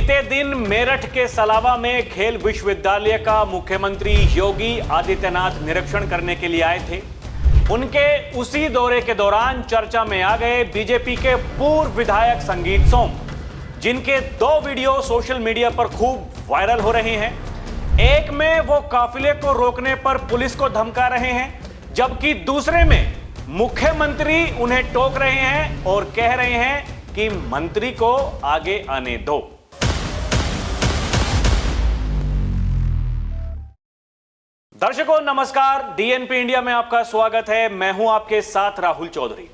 बीते दिन मेरठ के सलावा में खेल विश्वविद्यालय का मुख्यमंत्री योगी आदित्यनाथ निरीक्षण करने के लिए आए थे। उनके उसी दौरे के दौरान चर्चा में आ गए बीजेपी के पूर्व विधायक संगीत सोम, जिनके 2 वीडियो सोशल मीडिया पर खूब वायरल हो रहे हैं। एक में वो काफिले को रोकने पर पुलिस को धमका रहे हैं, जबकि दूसरे में मुख्यमंत्री उन्हें टोक रहे हैं और कह रहे हैं कि मंत्री को आगे आने दो। दर्शकों नमस्कार, डीएनपी इंडिया में आपका स्वागत है। मैं हूं आपके साथ राहुल चौधरी।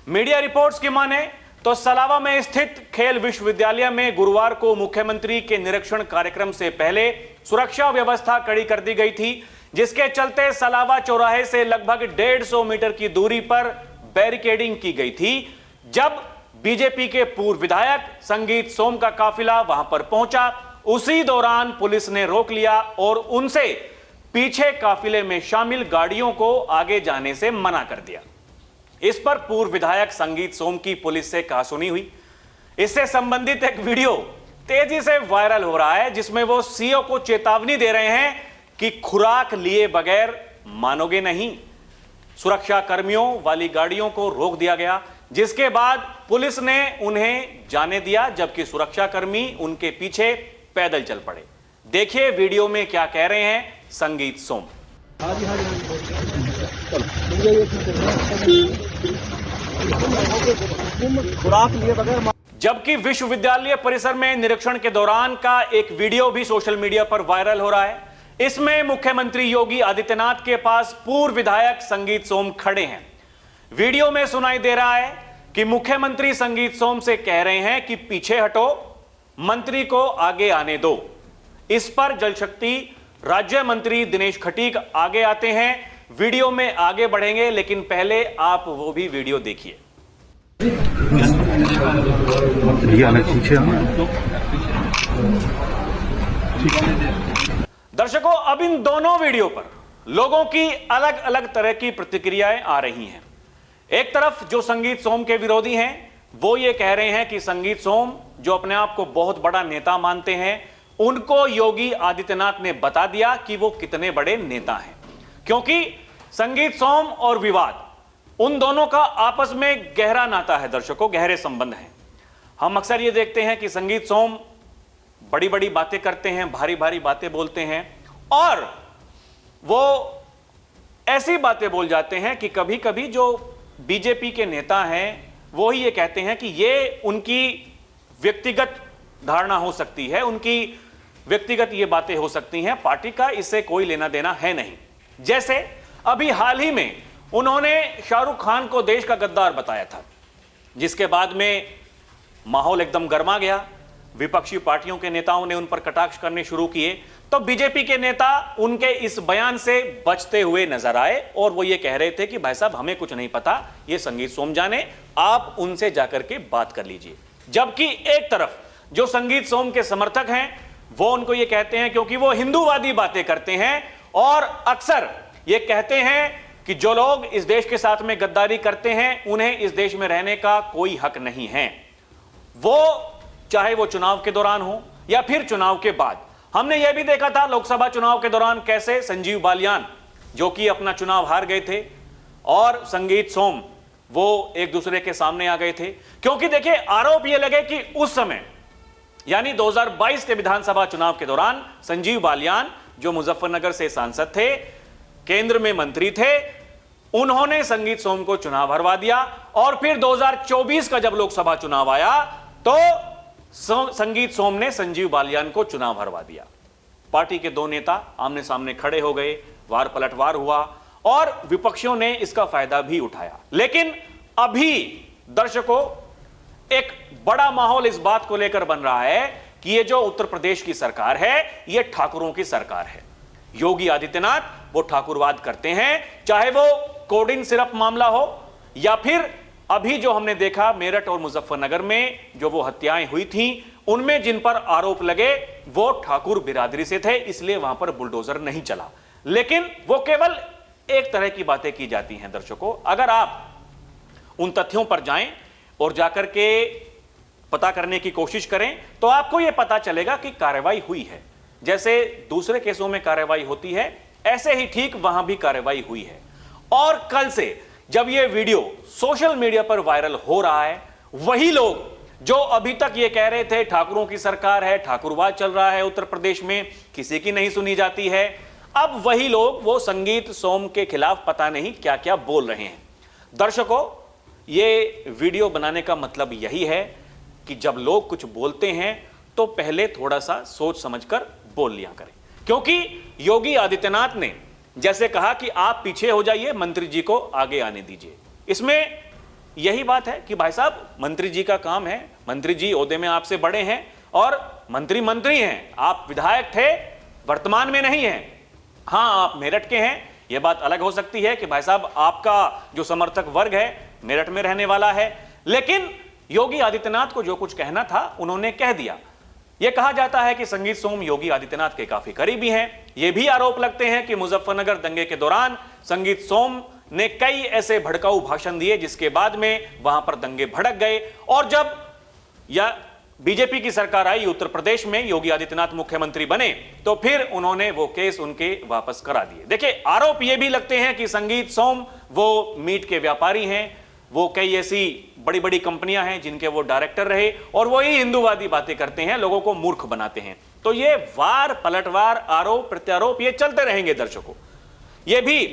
मीडिया रिपोर्ट्स की माने तो सलावा में स्थित खेल विश्वविद्यालय में गुरुवार को मुख्यमंत्री के निरीक्षण कार्यक्रम से पहले सुरक्षा व्यवस्था कड़ी कर दी गई थी, जिसके चलते सलावा चौराहे से लगभग 150 मीटर की दूरी पर बैरिकेडिंग की गई थी। जब बीजेपी के पूर्व विधायक संगीत सोम का काफिला वहां पर पहुंचा, उसी दौरान पुलिस ने रोक लिया और उनसे पीछे काफिले में शामिल गाड़ियों को आगे जाने से मना कर दिया। इस पर पूर्व विधायक संगीत सोम की पुलिस से कहासुनी हुई। इससे संबंधित एक वीडियो तेजी से वायरल हो रहा है, जिसमें वो सीओ को चेतावनी दे रहे हैं कि खुराक लिए बगैर मानोगे नहीं। सुरक्षा कर्मियों वाली गाड़ियों को रोक दिया गया, जिसके बाद पुलिस ने उन्हें जाने दिया, जबकि सुरक्षा कर्मी उनके पीछे पैदल चल पड़े। देखिए वीडियो में क्या कह रहे हैं संगीत सोम। जबकि विश्वविद्यालय परिसर में निरीक्षण के दौरान का एक वीडियो भी सोशल मीडिया पर वायरल हो रहा है। इसमें मुख्यमंत्री योगी आदित्यनाथ के पास पूर्व विधायक संगीत सोम खड़े हैं। वीडियो में सुनाई दे रहा है कि मुख्यमंत्री संगीत सोम से कह रहे हैं कि पीछे हटो, मंत्री को आगे आने दो। इस पर जल शक्ति राज्य मंत्री दिनेश खटीक आगे आते हैं, वीडियो में आगे बढ़ेंगे, लेकिन पहले आप वो भी वीडियो देखिए। दर्शकों, अब इन दोनों वीडियो पर लोगों की अलग अलग तरह की प्रतिक्रियाएं आ रही हैं। एक तरफ जो संगीत सोम के विरोधी हैं, वो ये कह रहे हैं कि संगीत सोम, जो अपने आप को बहुत बड़ा नेता मानते हैं, उनको योगी आदित्यनाथ ने बता दिया कि वो कितने बड़े नेता हैं, क्योंकि संगीत सोम और विवाद, उन दोनों का आपस में गहरा नाता है। दर्शकों, गहरे संबंध हैं। हम अक्सर ये देखते हैं कि संगीत सोम बड़ी बड़ी बातें करते हैं, भारी भारी बातें बोलते हैं, और वो ऐसी बातें बोल जाते हैं कि कभी कभी जो बीजेपी के नेता हैं वो ही ये कहते हैं कि ये उनकी व्यक्तिगत धारणा हो सकती है, उनकी व्यक्तिगत ये बातें हो सकती हैं, पार्टी का इससे कोई लेना देना है नहीं। जैसे अभी हाल ही में उन्होंने शाहरुख खान को देश का गद्दार बताया था, जिसके बाद में माहौल एकदम गर्मा गया। विपक्षी पार्टियों के नेताओं ने उन पर कटाक्ष करने शुरू किए, तो बीजेपी के नेता उनके इस बयान से बचते हुए नजर आए और वो ये कह रहे थे कि भाई साहब, हमें कुछ नहीं पता, ये संगीत सोम जाने, आप उनसे जाकर के बात कर लीजिए। जबकि एक तरफ जो संगीत सोम के समर्थक हैं, वो उनको ये कहते हैं, क्योंकि वो हिंदूवादी बातें करते हैं और अक्सर ये कहते हैं कि जो लोग इस देश के साथ में गद्दारी करते हैं, उन्हें इस देश में रहने का कोई हक नहीं है। वो चाहे वो चुनाव के दौरान हो या फिर चुनाव के बाद। हमने यह भी देखा था लोकसभा चुनाव के दौरान कैसे संजीव बालियान, जो कि अपना चुनाव हार गए थे, और संगीत सोम, वो एक दूसरे के सामने आ गए थे। क्योंकि देखिए, आरोप यह लगे कि उस समय यानी 2022 के विधानसभा चुनाव के दौरान संजीव बालियान, जो मुजफ्फरनगर से सांसद थे, केंद्र में मंत्री थे, उन्होंने संगीत सोम को चुनाव हरवा दिया। और फिर 2024 का जब लोकसभा चुनाव आया तो संगीत सोम ने संजीव बालियान को चुनाव हरवा दिया। पार्टी के 2 नेता आमने सामने खड़े हो गए, वार पलटवार हुआ और विपक्षियों ने इसका फायदा भी उठाया। लेकिन अभी दर्शकों, एक बड़ा माहौल इस बात को लेकर बन रहा है कि ये जो उत्तर प्रदेश की सरकार है, ये ठाकुरों की सरकार है। योगी आदित्यनाथ वो ठाकुरवाद करते हैं, चाहे वो कोडिन सिरप मामला हो या फिर अभी जो हमने देखा मेरठ और मुजफ्फरनगर में जो वो हत्याएं हुई थीं, उनमें जिन पर आरोप लगे वो ठाकुर बिरादरी से थे, इसलिए वहां पर बुलडोजर नहीं चला। लेकिन वो केवल एक तरह की बातें की जाती हैं। दर्शकों, अगर आप उन तथ्यों पर जाएं और जाकर के पता करने की कोशिश करें तो आपको यह पता चलेगा कि कार्रवाई हुई है। जैसे दूसरे केसों में कार्रवाई होती है, ऐसे ही ठीक वहां भी कार्रवाई हुई है। और कल से जब यह वीडियो सोशल मीडिया पर वायरल हो रहा है, वही लोग जो अभी तक ये कह रहे थे ठाकुरों की सरकार है, ठाकुरवाद चल रहा है उत्तर प्रदेश में, किसी की नहीं सुनी जाती है, अब वही लोग वो संगीत सोम के खिलाफ पता नहीं क्या क्या बोल रहे हैं। दर्शकों, ये वीडियो बनाने का मतलब यही है कि जब लोग कुछ बोलते हैं तो पहले थोड़ा सा सोच समझकर बोल लिया करें। क्योंकि योगी आदित्यनाथ ने जैसे कहा कि आप पीछे हो जाइए, मंत्री जी को आगे आने दीजिए, इसमें यही बात है कि भाई साहब मंत्री जी का काम है, मंत्री जी ओहदे में आपसे बड़े हैं और मंत्री मंत्री हैं, आप विधायक थे, वर्तमान में नहीं हैं। हां, आप मेरठ के हैं, यह बात अलग हो सकती है कि भाई साहब आपका जो समर्थक वर्ग है मेरठ में रहने वाला है, लेकिन योगी आदित्यनाथ को जो कुछ कहना था उन्होंने कह दिया। यह कहा जाता है कि संगीत सोम योगी आदित्यनाथ के काफी करीबी हैं। यह भी आरोप लगते हैं कि मुजफ्फरनगर दंगे के दौरान संगीत सोम ने कई ऐसे भड़काऊ भाषण दिए जिसके बाद में वहां पर दंगे भड़क गए, और जब यह बीजेपी की सरकार आई उत्तर प्रदेश में, योगी आदित्यनाथ मुख्यमंत्री बने, तो फिर उन्होंने वो केस उनके वापस करा दिए। देखिए, आरोप ये भी लगते हैं कि संगीत सोम वो मीट के व्यापारी हैं, वो कई ऐसी बड़ी बड़ी कंपनियां हैं जिनके वो डायरेक्टर रहे, और वही हिंदूवादी बातें करते हैं, लोगों को मूर्ख बनाते हैं। तो ये वार पलटवार, आरोप प्रत्यारोप ये चलते रहेंगे। दर्शकों, ये भी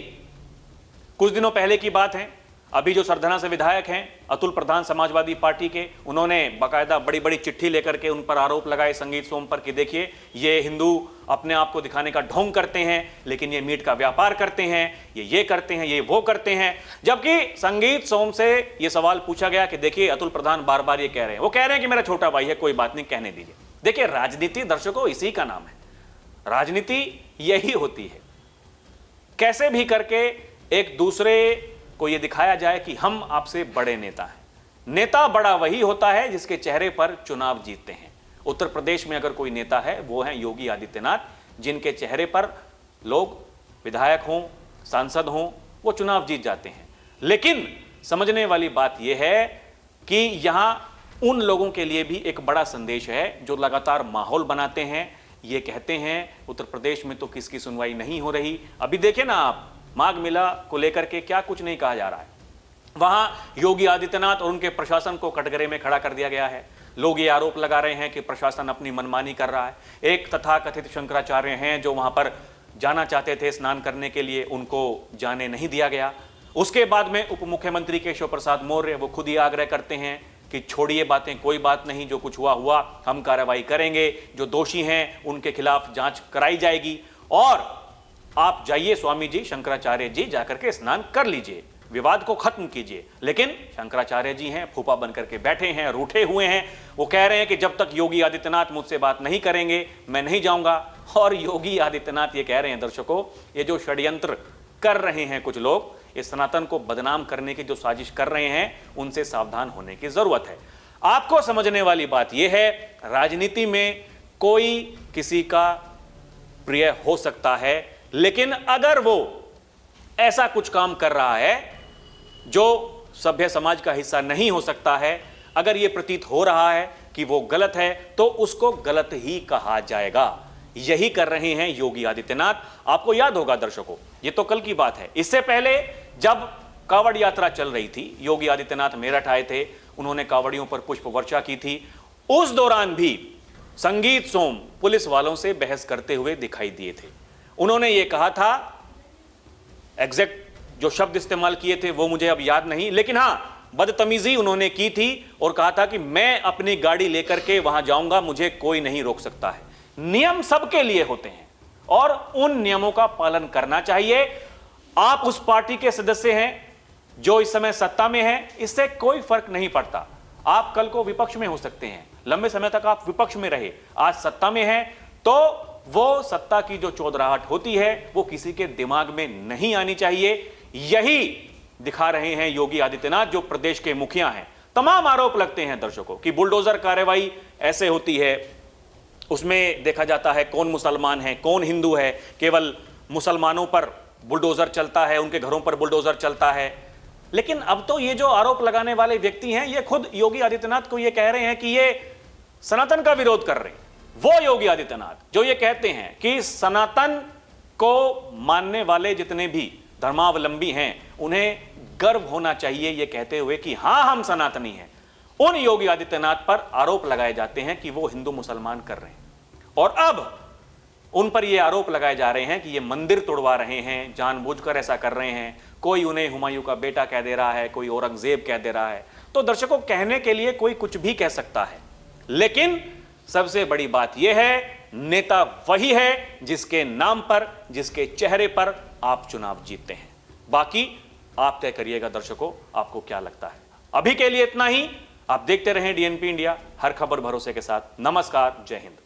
कुछ दिनों पहले की बात है। अभी जो सरधना से विधायक हैं अतुल प्रधान समाजवादी पार्टी के, उन्होंने बाकायदा बड़ी बड़ी चिट्ठी लेकर के उन पर आरोप लगाए संगीत सोम पर कि देखिए ये हिंदू अपने आप को दिखाने का ढोंग करते हैं, लेकिन ये मीट का व्यापार करते हैं, ये करते हैं, ये वो करते हैं। जबकि संगीत सोम से ये सवाल पूछा गया कि देखिए अतुल प्रधान बार बार ये कह रहे हैं, वो कह रहे हैं कि मेरा छोटा भाई है, कोई बात नहीं, कहने दीजिए। देखिए, राजनीति दर्शकों इसी का नाम है, राजनीति यही होती है, कैसे भी करके एक दूसरे को यह दिखाया जाए कि हम आपसे बड़े नेता हैं। नेता बड़ा वही होता है जिसके चेहरे पर चुनाव जीतते हैं। उत्तर प्रदेश में अगर कोई नेता है वो है योगी आदित्यनाथ, जिनके चेहरे पर लोग विधायक हों, सांसद हों, वो चुनाव जीत जाते हैं। लेकिन समझने वाली बात यह है कि यहां उन लोगों के लिए भी एक बड़ा संदेश है जो लगातार माहौल बनाते हैं, ये कहते हैं उत्तर प्रदेश में तो किसकी सुनवाई नहीं हो रही। अभी देखें ना आप, माघ मेला को लेकर के क्या कुछ नहीं कहा जा रहा है, वहां योगी आदित्यनाथ और उनके प्रशासन को कटघरे में खड़ा कर दिया गया है। लोग ये आरोप लगा रहे हैं कि प्रशासन अपनी मनमानी कर रहा है। एक तथाकथित शंकराचार्य हैं जो वहां पर जाना चाहते थे स्नान करने के लिए, उनको जाने नहीं दिया गया। उसके बाद में उप मुख्यमंत्री केशव प्रसाद मौर्य वो खुद ही आग्रह करते हैं कि छोड़िए बातें, कोई बात नहीं, जो कुछ हुआ हुआ, हम कार्रवाई करेंगे, जो दोषी हैं उनके खिलाफ जांच कराई जाएगी, और आप जाइए स्वामी जी, शंकराचार्य जी, जाकर के स्नान कर लीजिए, विवाद को खत्म कीजिए। लेकिन शंकराचार्य जी हैं, फूफा बनकर के बैठे हैं, रूठे हुए हैं। वो कह रहे हैं कि जब तक योगी आदित्यनाथ मुझसे बात नहीं करेंगे मैं नहीं जाऊंगा। और योगी आदित्यनाथ ये कह रहे हैं दर्शकों, ये जो षड्यंत्र कर रहे हैं कुछ लोग, इस सनातन को बदनाम करने की जो साजिश कर रहे हैं, उनसे सावधान होने की जरूरत है। आपको समझने वाली बात यह है, राजनीति में कोई किसी का प्रिय हो सकता है, लेकिन अगर वो ऐसा कुछ काम कर रहा है जो सभ्य समाज का हिस्सा नहीं हो सकता है, अगर ये प्रतीत हो रहा है कि वो गलत है, तो उसको गलत ही कहा जाएगा। यही कर रहे हैं योगी आदित्यनाथ। आपको याद होगा दर्शकों, ये तो कल की बात है, इससे पहले जब कावड़ यात्रा चल रही थी, योगी आदित्यनाथ मेरठ आए थे, उन्होंने कावड़ियों पर पुष्प वर्षा की थी। उस दौरान भी संगीत सोम पुलिस वालों से बहस करते हुए दिखाई दिए थे। उन्होंने ये कहा था, एग्जैक्ट जो शब्द इस्तेमाल किए थे वो मुझे अब याद नहीं, लेकिन हां, बदतमीजी उन्होंने की थी और कहा था कि मैं अपनी गाड़ी लेकर के वहां जाऊंगा, मुझे कोई नहीं रोक सकता है। नियम सबके लिए होते हैं और उन नियमों का पालन करना चाहिए। आप उस पार्टी के सदस्य हैं जो इस समय सत्ता में है, इससे कोई फर्क नहीं पड़ता। आप कल को विपक्ष में हो सकते हैं, लंबे समय तक आप विपक्ष में रहे, आज सत्ता में हैं, तो वो सत्ता की जो चौधराहट होती है वो किसी के दिमाग में नहीं आनी चाहिए। यही दिखा रहे हैं योगी आदित्यनाथ जो प्रदेश के मुखिया हैं। तमाम आरोप लगते हैं दर्शकों कि बुलडोजर कार्रवाई ऐसे होती है, उसमें देखा जाता है कौन मुसलमान है कौन हिंदू है, केवल मुसलमानों पर बुलडोजर चलता है, उनके घरों पर बुलडोजर चलता है, लेकिन अब तो ये जो आरोप लगाने वाले व्यक्ति हैं, ये खुद योगी आदित्यनाथ को ये कह रहे हैं कि ये सनातन का विरोध कर रहे हैं। वो योगी आदित्यनाथ जो ये कहते हैं कि सनातन को मानने वाले जितने भी धर्मावलंबी हैं उन्हें गर्व होना चाहिए, ये कहते हुए कि हां हम सनातनी हैं, उन योगी आदित्यनाथ पर आरोप लगाए जाते हैं कि वो हिंदू मुसलमान कर रहे हैं। और अब उन पर यह आरोप लगाए जा रहे हैं कि ये मंदिर तोड़वा रहे हैं, जानबूझकर ऐसा कर रहे हैं। कोई उन्हें हुमायूं का बेटा कह दे रहा है, कोई औरंगजेब कह दे रहा है। तो दर्शकों, कहने के लिए कोई कुछ भी कह सकता है, लेकिन सबसे बड़ी बात यह है, नेता वही है जिसके नाम पर, जिसके चेहरे पर आप चुनाव जीतते हैं। बाकी आप तय करिएगा दर्शकों, आपको क्या लगता है। अभी के लिए इतना ही। आप देखते रहें डीएनपी इंडिया, हर खबर भरोसे के साथ। नमस्कार, जय हिंद।